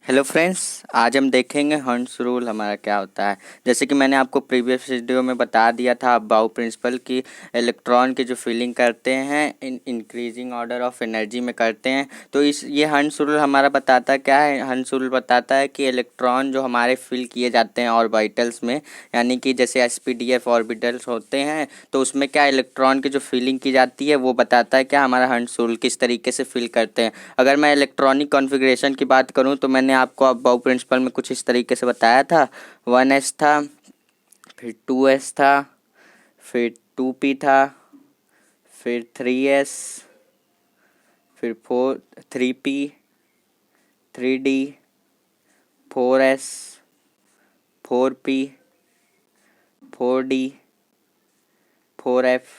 Hello friends, आज हम देखेंगे हंस रूल हमारा क्या होता है। जैसे कि मैंने आपको प्रीवियस वीडियो में बता दिया था अबाउ प्रिंसिपल की इलेक्ट्रॉन की जो फीलिंग करते हैं इंक्रीजिंग ऑर्डर ऑफ एनर्जी में करते हैं। तो ये हंस रूल हमारा बताता है क्या है। हंस रूल बताता है कि इलेक्ट्रॉन जो हमारे फिल किए जाते हैं ऑर्बिटल्स में, यानी कि जैसे एसपीडीएफ ऑर्बिटल्स होते हैं तो उसमें क्या इलेक्ट्रॉन की जो फीलिंग की जाती है वो बताता है क्या हमारा हंस रूल किस तरीके से फिल करते हैं। अगर मैं इलेक्ट्रॉनिक कॉन्फ़िगरेशन की बात करूं तो मैंने आपको अबाउ प्रिंसिपल में कुछ इस तरीके से बताया था। 1s था, फिर 2s था, फिर 2p था, फिर 3s, फिर 3p, 3d, 4s, 4p, 4d, 4f,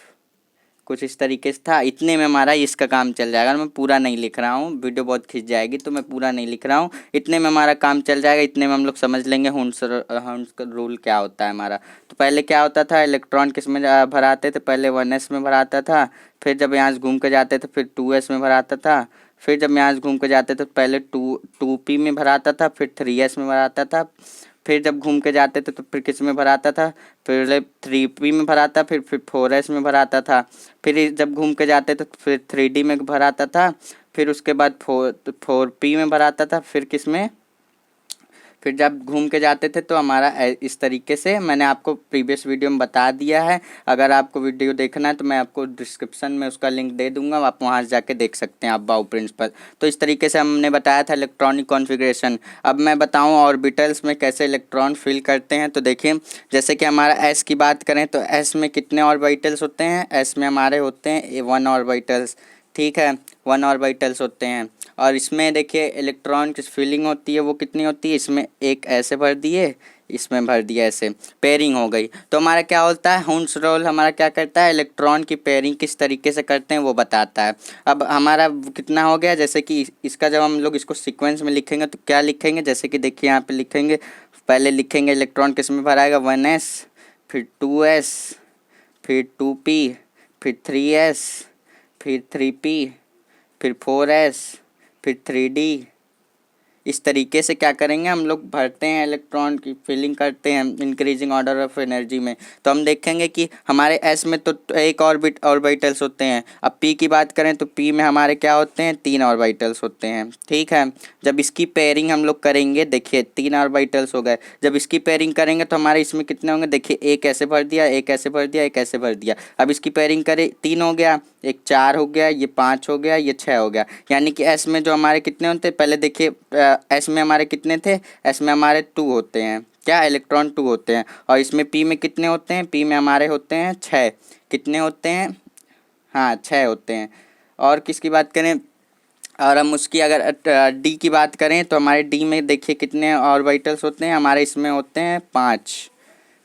कुछ इस तरीके से था। इतने में हमारा इसका काम चल जाएगा। मैं पूरा नहीं लिख रहा हूँ, वीडियो बहुत खिंच जाएगी तो मैं पूरा नहीं लिख रहा हूँ। इतने में हमारा काम चल जाएगा। इतने में हम लोग समझ लेंगे हंस का रूल क्या होता है हमारा। तो पहले क्या होता था, इलेक्ट्रॉन किस में भराते थे, पहले 1s में भराता था, फिर जब यहाँ से घूम के जाते थे फिर 2s में भराता था, फिर जब यहाँ से घूम के जाते थे तो पहले 2p में भराता था, फिर 3s में भराता था, फिर जब घूम के जाते थे तो फिर किस में भराता था, फिर 3p में भराता, फिर 4s में भराता था, फिर जब घूम के जाते थे तो फिर 3d में भराता था, फिर उसके बाद 4p में भराता था, फिर किस में, फिर जब घूम के जाते थे तो हमारा इस तरीके से मैंने आपको प्रीवियस वीडियो में बता दिया है। अगर आपको वीडियो देखना है तो मैं आपको डिस्क्रिप्शन में उसका लिंक दे दूंगा, आप वहां से जाके देख सकते हैं अबाउ प्रिंसिपल। तो इस तरीके से हमने बताया था इलेक्ट्रॉनिक कॉन्फ़िगरेशन। अब मैं बताऊं ऑर्बिटल्स में कैसे इलेक्ट्रॉन फिल करते हैं। तो देखिए, जैसे कि हमारा एस की बात करें तो एस में कितने ऑर्बिटल्स होते हैं, एस में हमारे होते हैं 1 ऑर्बिटल्स। ठीक है, 1 ऑर्बिटल्स होते हैं। और इसमें देखिए इलेक्ट्रॉन की फीलिंग होती है वो कितनी होती है, इसमें एक ऐसे भर दिए, इसमें भर दिया, ऐसे पेयरिंग हो गई। तो हमारा क्या होता है, हंस रूल हमारा क्या करता है, इलेक्ट्रॉन की पेयरिंग किस तरीके से करते हैं वो बताता है। अब हमारा कितना हो गया, जैसे कि इसका जब हम लोग इसको सीक्वेंस में लिखेंगे तो क्या लिखेंगे, जैसे कि देखिए यहाँ पे लिखेंगे, पहले लिखेंगे इलेक्ट्रॉन किस में भराएगा, 1s, फिर 2s, फिर 2p, फिर 3s, फिर 3p, फिर 4s, फिर 3d। इस तरीके से क्या करेंगे, हम लोग भरते हैं इलेक्ट्रॉन की फिलिंग करते हैं इंक्रीजिंग ऑर्डर ऑफ एनर्जी में। तो हम देखेंगे कि हमारे एस में तो एक ऑर्बिटल्स होते हैं। अब पी की बात करें तो पी में हमारे क्या होते हैं, 3 ऑर्बिटल्स होते हैं। ठीक है, जब इसकी पेयरिंग हम लोग करेंगे, देखिए 3 ऑर्बिटल्स हो गए। जब इसकी पेयरिंग करेंगे तो हमारे इसमें कितने होंगे, देखिए एक ऐसे भर दिया, एक ऐसे भर दिया, एक ऐसे भर दिया। अब इसकी पेयरिंग करें, 3 हो गया, एक 4 हो गया, ये 5 हो गया, ये 6 हो गया। यानी कि एस में जो हमारे कितने होते हैं, पहले देखिए एस में हमारे कितने थे, एस में हमारे 2 होते हैं, क्या इलेक्ट्रॉन 2 होते हैं। और इसमें पी में कितने होते हैं, पी में हमारे होते हैं 6। कितने होते हैं, हाँ 6 होते हैं। और किसकी बात करें, और हम उसकी अगर डी की बात करें तो हमारे डी में देखिए कितने ऑर्बिटल्स होते हैं, हमारे इसमें होते हैं 5,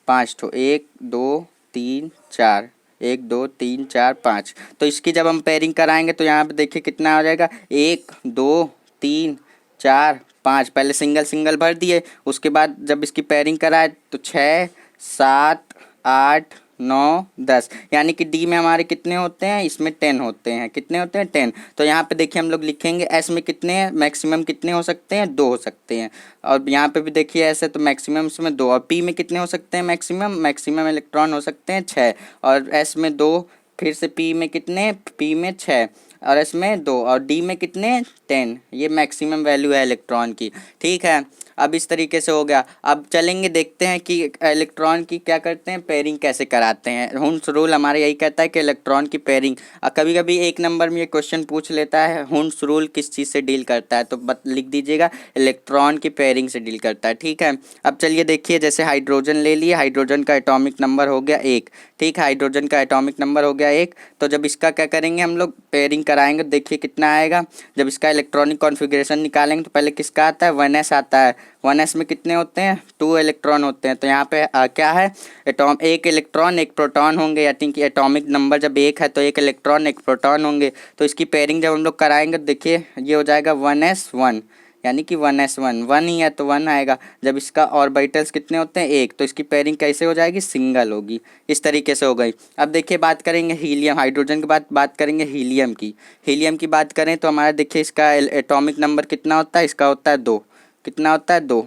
5 तो 1 2 3 4, 1 2 3 4 5। तो इसकी जब हम पेयरिंग कराएंगे तो यहाँ पे देखिए कितना हो जाएगा, 1 2 3 4 5। पहले सिंगल सिंगल भर दिए, उसके बाद जब इसकी पेयरिंग कराए तो 6 7 8 9 10। यानी कि डी में हमारे कितने होते हैं, इसमें 10 होते हैं। कितने होते हैं, 10। तो यहाँ पे देखिए हम लोग लिखेंगे एस में कितने हैं, मैक्सिमम कितने हो सकते हैं, 2 हो सकते हैं। और यहाँ पे भी देखिए ऐसे, तो मैक्सिमम इसमें 2। और पी में कितने हो सकते हैं, मैक्सिमम इलेक्ट्रॉन हो सकते हैं 6। और एस में 2, फिर से पी में कितने, पी में 6, और एस में 2, और डी में कितने, 10। ये मैक्सिमम वैल्यू है इलेक्ट्रॉन की। ठीक है, अब इस तरीके से हो गया। अब चलेंगे देखते हैं कि इलेक्ट्रॉन की क्या करते हैं, पेयरिंग कैसे कराते हैं। हंस रूल हमारा यही कहता है कि इलेक्ट्रॉन की पेयरिंग, कभी कभी 1 नंबर में ये क्वेश्चन पूछ लेता है हंस रूल किस चीज़ से डील करता है, तो लिख दीजिएगा इलेक्ट्रॉन की पेयरिंग से डील करता है। ठीक है, अब चलिए देखिए, जैसे हाइड्रोजन ले लिए, हाइड्रोजन का एटॉमिक नंबर हो गया 1। ठीक है, हाइड्रोजन का एटॉमिक नंबर हो गया 1। तो जब इसका क्या करेंगे, हम लोग पेयरिंग कराएंगे, देखिए कितना आएगा। जब इसका इलेक्ट्रॉनिक कॉन्फ़िगरेशन निकालेंगे तो पहले किसका आता है, 1s आता है। 1s में कितने होते हैं, 2 इलेक्ट्रॉन होते हैं। तो यहाँ पे क्या है, एक इलेक्ट्रॉन एक प्रोटॉन होंगे, यानी कि एटॉमिक नंबर जब 1 है तो 1 इलेक्ट्रॉन एक प्रोटॉन होंगे। तो इसकी पेयरिंग जब हम लोग कराएंगे देखिए ये हो जाएगा 1s1, यानी कि 1s1, 1 ही है तो 1 आएगा। जब इसका ऑर्बिटल्स कितने होते हैं, 1, तो इसकी पेयरिंग कैसे हो जाएगी, सिंगल होगी। इस तरीके से हो गई। अब देखिए बात करेंगे हीलियम, हाइड्रोजन के बाद बात करेंगे हीलियम की। हीलियम की बात करें तो हमारा देखिए इसका एटॉमिक नंबर कितना होता है, इसका होता है 2। कितना होता है 2,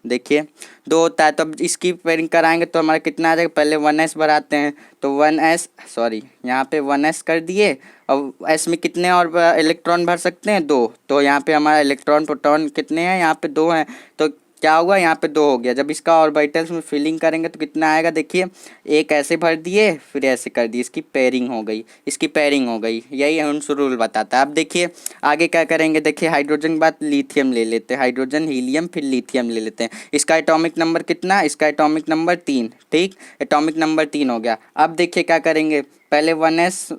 देखिए 2 होता है। तो अब इसकी पेयरिंग कराएंगे तो हमारा कितना आ जाएगा, पहले 1s बढ़ाते हैं तो 1s, सॉरी यहाँ पे 1s कर दिए। और s में कितने और इलेक्ट्रॉन भर सकते हैं, 2, तो यहाँ पे हमारा इलेक्ट्रॉन प्रोटॉन कितने हैं, यहाँ पे 2 हैं। तो क्या हुआ, यहाँ पे 2 हो गया। जब इसका ऑर्बिटल्स में फिलिंग करेंगे तो कितना आएगा, देखिए एक ऐसे भर दिए फिर ऐसे कर दिए, इसकी पेयरिंग हो गई, इसकी पेयरिंग हो गई। यही हंस रूल बताता है। अब देखिए आगे क्या करेंगे, देखिए हाइड्रोजन के बाद लिथियम ले लेते हैं, हाइड्रोजन हीलियम फिर लिथियम ले लेते हैं। इसका एटॉमिक नंबर कितना, इसका एटॉमिक नंबर 3, ठीक, एटॉमिक नंबर 3 हो गया। अब देखिए क्या करेंगे, पहले 1s,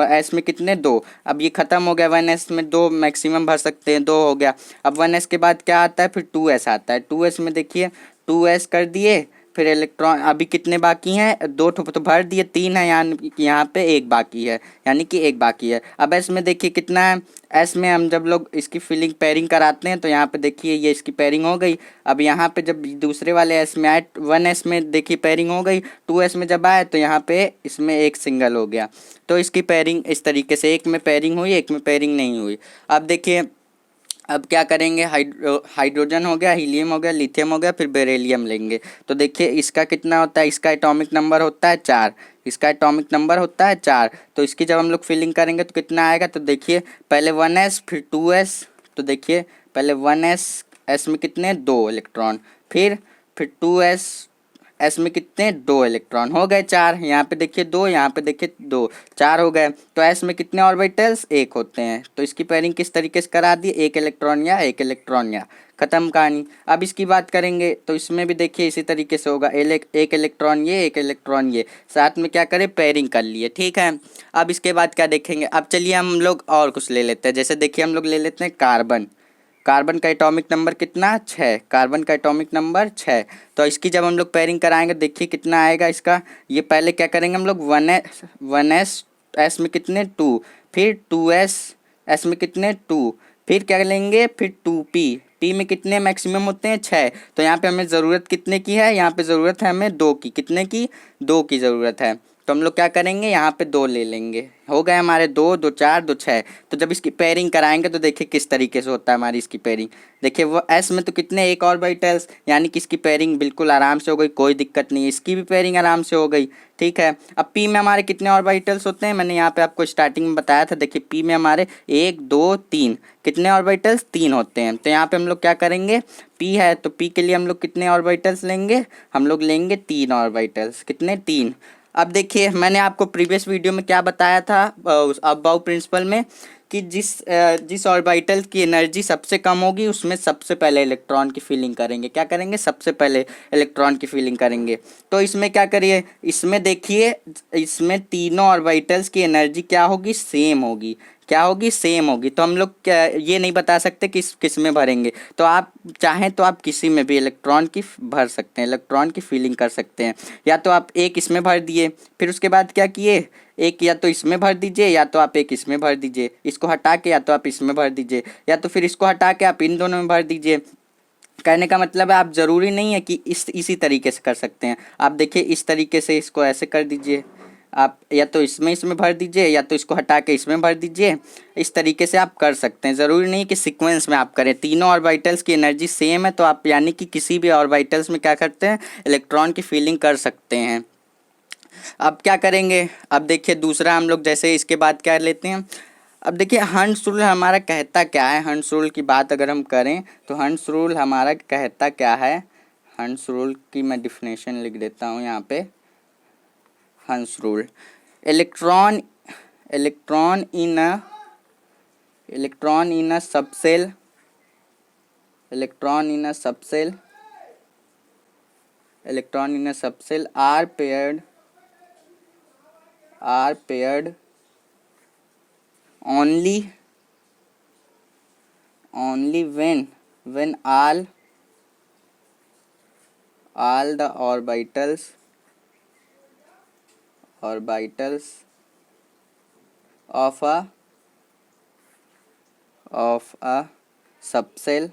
एस में कितने 2, अब ये खत्म हो गया, 1s में 2 मैक्सिमम भर सकते हैं, 2 हो गया। अब 1s के बाद क्या आता है, फिर 2s आता है। 2s में देखिए 2s कर दिए, फिर इलेक्ट्रॉन अभी कितने बाकी हैं, 2 तो भर दिए, 3 है, यहाँ पे एक बाकी है, यानी कि एक बाकी है। अब एस में देखिए कितना है, एस में हम जब लोग इसकी फिलिंग पेयरिंग कराते हैं तो यहाँ पे देखिए ये इसकी पेयरिंग हो गई। अब यहाँ पे जब दूसरे वाले एस में आए, 1s में देखिए पेयरिंग हो गई, 2s में जब आए तो यहाँ पे इसमें एक सिंगल हो गया। तो इसकी पेयरिंग इस तरीके से, एक में पेयरिंग हुई, एक में पेयरिंग नहीं हुई। अब देखिए अब क्या करेंगे, हाइड्रोजन हो गया, हीलियम हो गया, लिथियम हो गया, फिर बेरिलियम लेंगे। तो देखिए इसका कितना होता है, इसका एटॉमिक नंबर होता है 4, इसका एटॉमिक नंबर होता है 4। तो इसकी जब हम लोग फिलिंग करेंगे तो कितना आएगा, तो देखिए पहले 1s फिर 2s, तो देखिए पहले 1s, s में कितने 2 इलेक्ट्रॉन, फिर 2s, एस में कितने 2 इलेक्ट्रॉन, हो गए 4। यहाँ पे देखिए 2, यहाँ पे देखिए 2, 4 हो गए। तो एस में कितने ऑर्बिटल्स, 1 होते हैं। तो इसकी पेयरिंग किस तरीके से करा दी, एक इलेक्ट्रॉन या एक इलेक्ट्रॉन या, खत्म कहानी। अब इसकी बात करेंगे तो इसमें भी देखिए इसी तरीके से होगा, एक इलेक्ट्रॉन ये, एक इलेक्ट्रॉन ये, साथ में क्या करें, पेयरिंग कर लिए, ठीक है। अब इसके बाद क्या देखेंगे, अब चलिए हम लोग और कुछ ले लेते हैं। जैसे देखिए हम लोग ले लेते हैं कार्बन। कार्बन का एटॉमिक नंबर कितना, 6, कार्बन का एटॉमिक नंबर 6। तो इसकी जब हम लोग पेयरिंग कराएंगे देखिए कितना आएगा इसका, ये पहले क्या करेंगे हम लोग, 1s, एस में कितने 2, फिर 2s, एस में कितने 2, फिर क्या लेंगे, फिर 2p, p में कितने मैक्सिमम होते हैं 6। तो यहाँ पे हमें ज़रूरत कितने की है, यहाँ पे ज़रूरत है हमें 2 की, कितने की, 2 की ज़रूरत है। तो हम लोग क्या करेंगे, यहाँ पे 2 ले लेंगे, हो गए हमारे 2, 2 4, 2 6। तो जब इसकी पेयरिंग कराएंगे तो देखिए किस तरीके से होता है हमारी इसकी पेयरिंग। देखिए वो एस में तो कितने एक ऑर्बिटल्स, यानी कि इसकी पेयरिंग बिल्कुल आराम से हो गई, कोई दिक्कत नहीं है, इसकी भी पेयरिंग आराम से हो गई, ठीक है। अब पी में हमारे कितने ऑर्बिटल्स होते हैं, मैंने यहाँ पे आपको स्टार्टिंग में बताया था। देखिए पी में हमारे 1 2 3, कितने ऑर्बिटल्स, 3 होते हैं। तो यहाँ पे हम लोग क्या करेंगे, पी है तो पी के लिए हम लोग कितने ऑर्बिटल्स लेंगे, हम लोग लेंगे 3 ऑर्बिटल्स, कितने 3। अब देखिए मैंने आपको प्रीवियस वीडियो में क्या बताया था, अबाउ प्रिंसिपल में, कि जिस ऑर्बिटल की एनर्जी सबसे कम होगी उसमें सबसे पहले इलेक्ट्रॉन की फिलिंग करेंगे। क्या करेंगे, सबसे पहले इलेक्ट्रॉन की फिलिंग करेंगे। तो इसमें क्या करिए, इसमें देखिए इसमें तीनों ऑर्बिटल्स की एनर्जी क्या होगी, सेम होगी, क्या होगी, सेम होगी। तो हम लोग क्या ये नहीं बता सकते किस किस में भरेंगे। तो आप चाहें तो आप किसी में भी इलेक्ट्रॉन की भर सकते हैं, इलेक्ट्रॉन की फिलिंग कर सकते हैं। या तो आप एक इसमें भर दिए, फिर उसके बाद क्या किए, एक या तो इसमें भर दीजिए या तो आप एक इसमें भर दीजिए, इसको हटा के या तो आप इसमें भर दीजिए या तो फिर इसको हटा के आप इन दोनों में भर दीजिए। कहने का मतलब है आप ज़रूरी नहीं है कि इसी तरीके से कर सकते हैं। आप देखिए इस तरीके से इसको ऐसे कर दीजिए, आप या तो इसमें भर दीजिए या तो इसको हटा के इसमें भर दीजिए। इस तरीके से आप कर सकते हैं, ज़रूरी नहीं कि सीक्वेंस में आप करें। तीनों ऑर्बिटल्स की एनर्जी सेम है तो आप यानी कि किसी भी ऑर्बिटल्स में क्या करते हैं, इलेक्ट्रॉन की फिलिंग कर सकते हैं। अब क्या करेंगे, अब देखिए दूसरा हम लोग जैसे इसके बाद क्या लेते हैं। अब देखिए हंस रूल हमारा कहता क्या है, हंस रूल की बात अगर हम करें तो हंस रूल हमारा कहता क्या है। हंस रूल की मैं डिफिनेशन लिख देता हूँ यहाँ पे। हंस rule, electron electron in a electron in a subshell electron in a subshell electron in a subshell are paired only when all the orbitals of a subshell.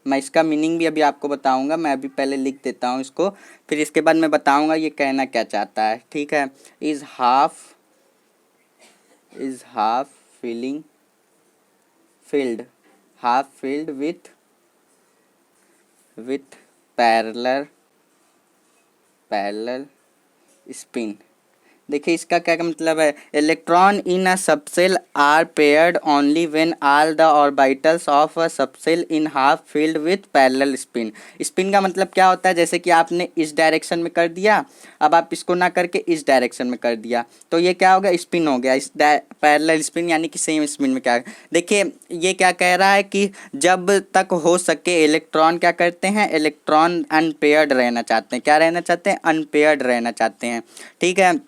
मैं इसका मीनिंग भी अभी आपको बताऊंगा, मैं अभी पहले लिख देता हूँ इसको, फिर इसके बाद मैं बताऊंगा ये कहना क्या चाहता है, ठीक है। Is half filled half filled with with parallel spin. देखिए इसका क्या मतलब है, electron in a subshell are paired only when all the orbitals of a subshell in half filled with parallel spin. Spin का मतलब क्या होता है, जैसे कि आपने इस डायरेक्शन में कर दिया, अब आप इसको ना करके इस डायरेक्शन में कर दिया तो ये क्या हो गया, स्पिन हो गया। इस पैरेलल स्पिन यानी कि सेम स्पिन में क्या, देखिए ये क्या कह रहा है कि जब तक हो सके इलेक्ट्रॉन क्या करते हैं, इलेक्ट्रॉन अनपेयर्ड रहना चाहते हैं। क्या रहना चाहते हैं, अनपेयर्ड रहना चाहते हैं। ठीक है,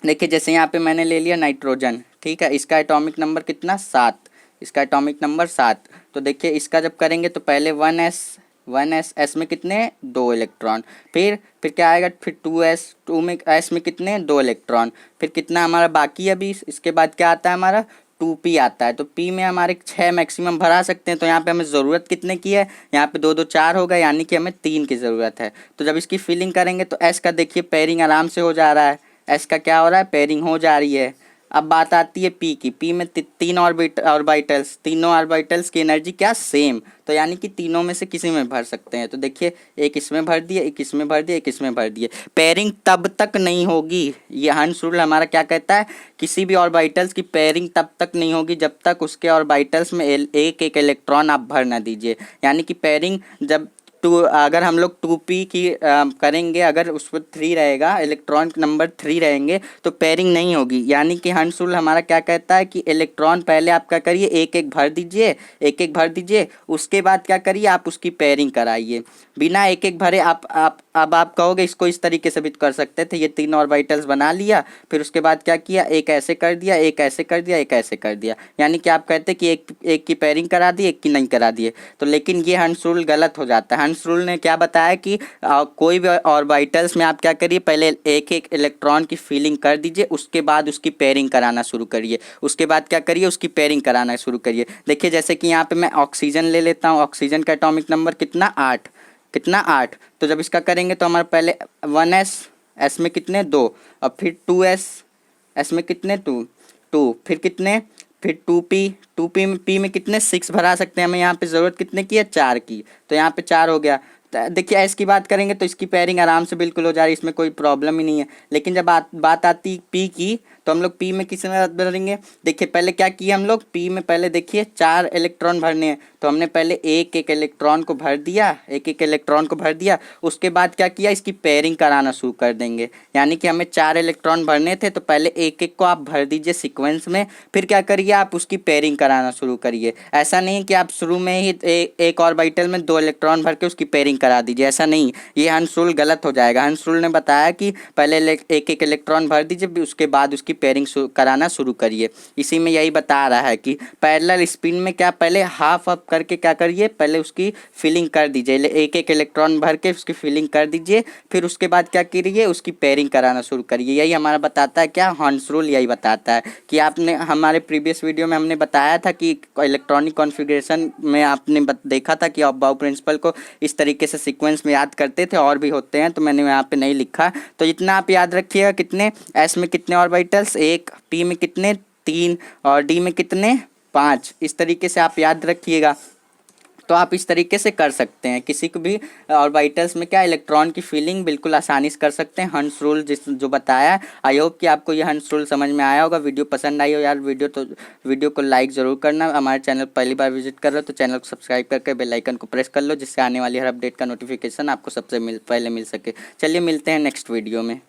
देखिए जैसे यहाँ पे मैंने ले लिया नाइट्रोजन, ठीक है, इसका एटॉमिक नंबर कितना, 7, इसका एटॉमिक नंबर 7। तो देखिए इसका जब करेंगे तो पहले 1s एस में कितने, 2 इलेक्ट्रॉन, फिर क्या आएगा, फिर 2s, 2 में एस में कितने, 2 इलेक्ट्रॉन, फिर कितना हमारा बाकी है 20। इसके बाद क्या आता है हमारा 2p आता है। तो p में हमारे 6 मैक्सिमम भरा सकते हैं। तो यहाँ पे हमें ज़रूरत कितने की है, यहाँ पे 2 2 4 होगा, यानी कि हमें 3 की ज़रूरत है। तो जब इसकी फिलिंग करेंगे तो s का देखिए पेयरिंग आराम से हो जा रहा है, एस का क्या हो रहा है, पेयरिंग हो जा रही है। अब बात आती है पी की, पी में 3 ऑर्बिटल्स, तीनों ऑर्बिटल्स की एनर्जी क्या, सेम। तो यानी कि तीनों में से किसी में भर सकते हैं। तो देखिए एक इसमें भर दिए, एक इसमें भर दिए, एक इसमें भर दिए। पेयरिंग तब तक नहीं होगी, ये हंस रूल हमारा क्या कहता है, किसी भी ऑर्बिटल्स की पेयरिंग तब तक नहीं होगी जब तक उसके ऑर्बिटल्स में एक एक इलेक्ट्रॉन आप भर ना दीजिए। यानी कि पेयरिंग जब अगर हम लोग 2p की करेंगे, अगर उस पर 3 रहेगा, इलेक्ट्रॉन नंबर 3 रहेंगे तो पेयरिंग नहीं होगी। यानी कि हंस रूल हमारा क्या कहता है कि इलेक्ट्रॉन पहले आप क्या करिए, एक एक भर दीजिए, एक एक भर दीजिए, उसके बाद क्या करिए, आप उसकी पेयरिंग कराइए। बिना एक एक भरे अब आप कहोगे इसको इस तरीके से भी कर सकते थे, ये 3 ऑर्बिटल्स बना लिया, फिर उसके बाद क्या किया, एक ऐसे कर दिया, एक ऐसे कर दिया, एक ऐसे कर दिया, यानी कि आप कहते कि एक की पेयरिंग करा दी, एक की नहीं करा दिए। तो लेकिन ये हंस रूल गलत हो जाता है। हंस रूल ने क्या बताया कि कोई भी ऑर्बिटल्स में आप क्या करिए, पहले एक एक इलेक्ट्रॉन की फिलिंग कर दीजिए, उसके बाद उसकी पेयरिंग कराना शुरू करिए, उसके बाद क्या करिए, उसकी पेयरिंग कराना शुरू करिए। देखिए जैसे कि यहाँ पे मैं ऑक्सीजन ले लेता हूँ, ऑक्सीजन का एटॉमिक नंबर कितना, 8, कितना 8। तो जब इसका करेंगे तो हमारे पहले 1s, एस में कितने, 2, और फिर 2s, एस में कितने, 2, फिर कितने, फिर 2p में p में कितने, 6 भरा सकते हैं। हमें यहाँ पे ज़रूरत कितने की है, 4 की, तो यहाँ पे 4 हो गया। देखिए एस की बात करेंगे तो इसकी पेयरिंग आराम से बिल्कुल हो जा रही है, इसमें कोई प्रॉब्लम ही नहीं है। लेकिन जब बात आती पी की, तो हम लोग पी में किस में भरेंगे, देखिए पहले क्या किया हम लोग, पी में पहले देखिए 4 इलेक्ट्रॉन भरने हैं, तो हमने पहले एक एक इलेक्ट्रॉन को भर दिया, एक एक इलेक्ट्रॉन को भर दिया, उसके बाद क्या किया, इसकी पेयरिंग कराना शुरू कर देंगे। यानी कि हमें 4 इलेक्ट्रॉन भरने थे, तो पहले एक एक को आप भर दीजिए सीक्वेंस में, फिर क्या करिए, आप उसकी पेयरिंग कराना शुरू करिए। ऐसा नहीं कि आप शुरू में ही एक ऑर्बिटल में 2 इलेक्ट्रॉन भर के उसकी पेयरिंग करा दीजिए, ऐसा नहीं, ये हंस रूल गलत हो जाएगा। हंस रूल ने बताया कि पहले एक एक इलेक्ट्रॉन भर दीजिए, उसके बाद उसकी पेयरिंग कराना शुरू करिए। इसी में यही बता रहा है कि पैरेलल स्पिन में क्या, पहले हाफ अप करके क्या करिए, पहले उसकी फिलिंग कर दीजिए, एक एक इलेक्ट्रॉन भर के उसकी फिलिंग कर दीजिए, फिर उसके बाद क्या करिए, उसकी पेयरिंग कराना शुरू करिए। यही हमारा बताता है क्या, हंस रूल यही बताता है कि आपने हमारे प्रीवियस वीडियो में हमने बताया था कि इलेक्ट्रॉनिक कॉन्फ़िगरेशन में आपने देखा था कि अबाउ प्रिंसिपल को इस तरीके से सीक्वेंस में याद करते थे, और भी होते हैं, तो मैंने यहाँ पे नहीं लिखा। तो इतना आप याद रखिएगा, कितने एस में कितने ऑर्बिटल्स, 1, पी में कितने, 3, और डी में कितने, 5। इस तरीके से आप याद रखिएगा। तो आप इस तरीके से कर सकते हैं, किसी को भी ऑर्बिटल्स में क्या इलेक्ट्रॉन की फिलिंग बिल्कुल आसानी से कर सकते हैं, हंस रूल जो बताया है। आई होप कि आपको ये हंस रूल समझ में आया होगा। वीडियो पसंद आई हो यार, वीडियो को लाइक ज़रूर करना। हमारे चैनल पहली बार विजिट कर रहे हो तो चैनल को सब्सक्राइब करके बेल आइकन को प्रेस कर लो, जिससे आने वाली हर अपडेट का नोटिफिकेशन आपको सबसे पहले मिल सके। चलिए मिलते हैं नेक्स्ट वीडियो में।